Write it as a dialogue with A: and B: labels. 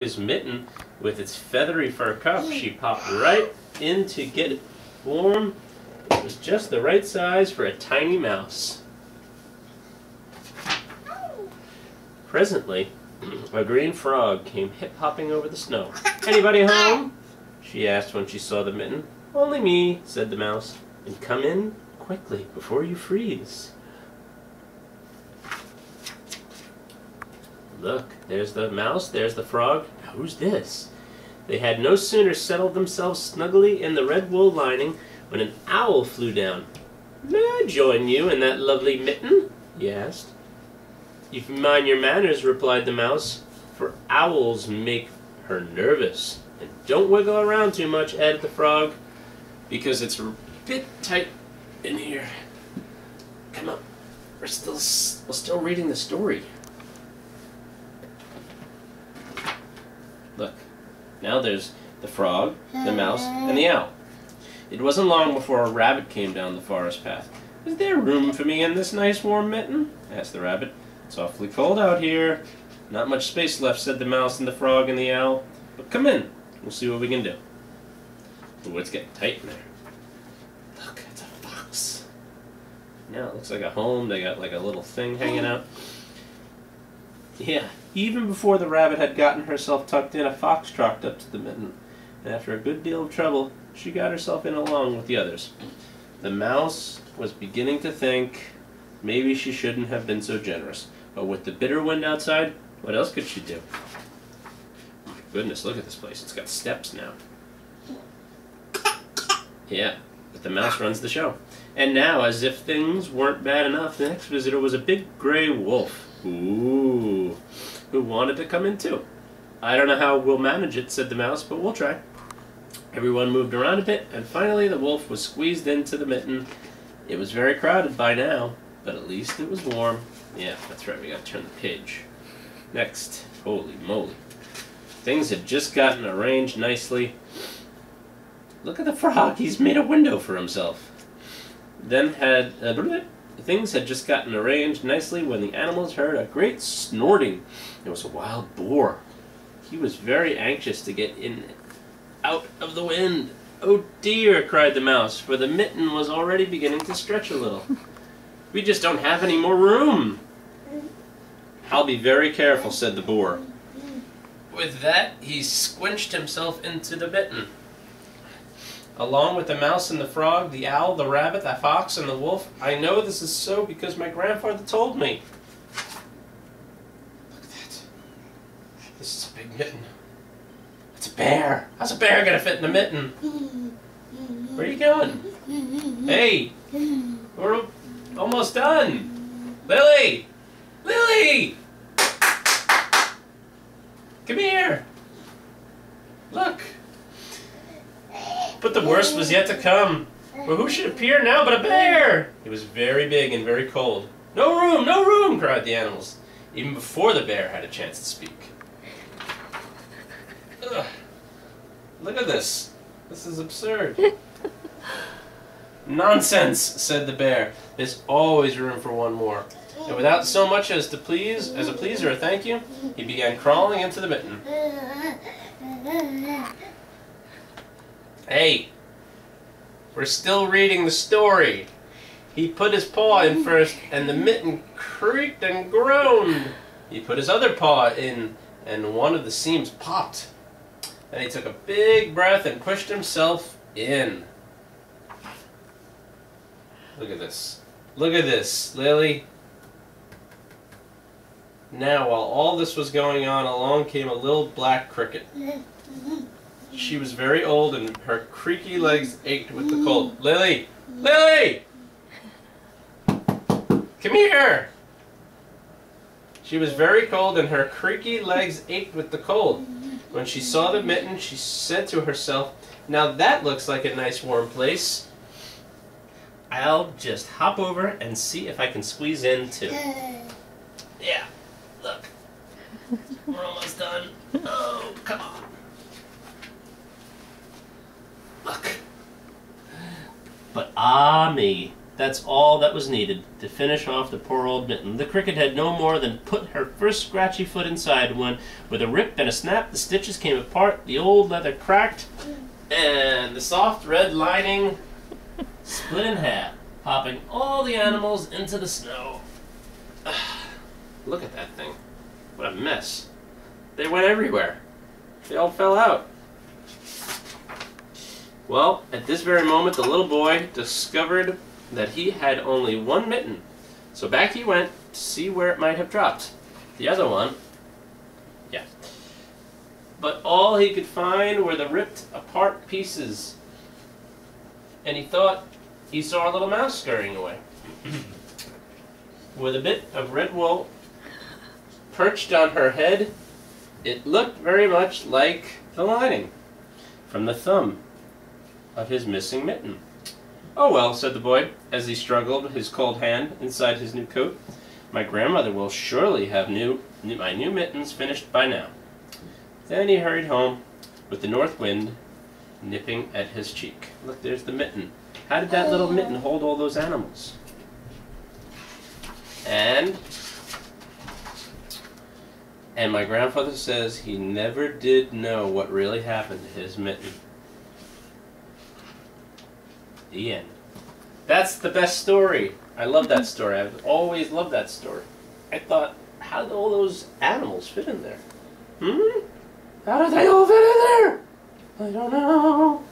A: His mitten with its feathery fur cuff. She popped right in to get it warm. It was just the right size for a tiny mouse. Presently, a green frog came hip-hopping over the snow. "Anybody home?" she asked when she saw the mitten. "Only me," said the mouse. "And come in quickly before you freeze." Look, there's the mouse, there's the frog. Now who's this? They had no sooner settled themselves snugly in the red wool lining when an owl flew down. "May I join you in that lovely mitten?" he asked. "If you mind your manners," replied the mouse, "for owls make her nervous. And don't wiggle around too much," added the frog, "because it's a bit tight in here. Come on, we're still reading the story." Look, now there's the frog, the mouse, and the owl. It wasn't long before a rabbit came down the forest path. "Is there room for me in this nice warm mitten?" asked the rabbit. "It's awfully cold out here." "Not much space left," said the mouse and the frog and the owl. "But come in, we'll see what we can do." Ooh, it's getting tight in there. Look, it's a fox. Now it looks like a home. They got like a little thing hanging out. Yeah, even before the rabbit had gotten herself tucked in, a fox trotted up to the mitten, and after a good deal of trouble, she got herself in along with the others. The mouse was beginning to think maybe she shouldn't have been so generous, but with the bitter wind outside, what else could she do? Oh my goodness, look at this place. It's got steps now. Yeah, but the mouse runs the show. And now, as if things weren't bad enough, the next visitor was a big gray wolf. Ooh, who wanted to come in too. "I don't know how we'll manage it," said the mouse, "but we'll try." Everyone moved around a bit, and finally the wolf was squeezed into the mitten. It was very crowded by now, but at least it was warm. Yeah, that's right, we gotta turn the page. Next, holy moly. Things had just gotten arranged nicely. Look at the frog, he's made a window for himself. Things had just gotten arranged nicely when the animals heard a great snorting. It was a wild boar. He was very anxious to get out of the wind. "Oh dear," cried the mouse, for the mitten was already beginning to stretch a little. "We just don't have any more room." "I'll be very careful," said the boar. With that, he squinched himself into the mitten. Along with the mouse and the frog, the owl, the rabbit, the fox, and the wolf. I know this is so because my grandfather told me. Look at that. This is a big mitten. It's a bear. How's a bear gonna fit in the mitten? Where are you going? Hey, we're almost done. Lily! Lily! Come here. Look. But the worst was yet to come. Well, who should appear now but a bear? He was very big and very cold. "No room, no room," cried the animals, even before the bear had a chance to speak. Ugh. Look at this. This is absurd. "Nonsense," said the bear. "There's always room for one more." And without so much as a please or a thank you, he began crawling into the mitten. Hey, we're still reading the story. He put his paw in first, and the mitten creaked and groaned. He put his other paw in, and one of the seams popped. Then he took a big breath and pushed himself in. Look at this. Look at this, Lily. Now, while all this was going on, along came a little black cricket. She was very old, and her creaky legs ached with the cold. "Lily! Lily! Come here!" She was very cold, and her creaky legs ached with the cold. When she saw the mitten, she said to herself, "Now that looks like a nice warm place. I'll just hop over and see if I can squeeze in too." Yeah, look. We're almost done. Oh, come on. Look. But ah me, That's all that was needed to finish off the poor old Mitten. The cricket had no more than put her first scratchy foot inside when, with a rip and a snap, the stitches came apart, the old leather cracked, and the soft red lining split in half, popping all the animals into the snow. Look at that thing. What a mess. They went everywhere. They all fell out. Well, at this very moment, the little boy discovered that he had only one mitten. So back he went to see where it might have dropped. The other one, yeah. But all he could find were the ripped apart pieces. And he thought he saw a little mouse scurrying away with a bit of red wool perched on her head. It looked very much like the lining from the thumb of his missing mitten. "Oh well," said the boy, as he struggled his cold hand inside his new coat. "My grandmother will surely have my new mittens finished by now." Then he hurried home with the north wind nipping at his cheek. Look, there's the mitten. How did that little mitten hold all those animals? And my grandfather says he never did know what really happened to his mitten. The end. That's the best story. I love that story. I've always loved that story. I thought, how did all those animals fit in there? How did they all fit in there? I don't know.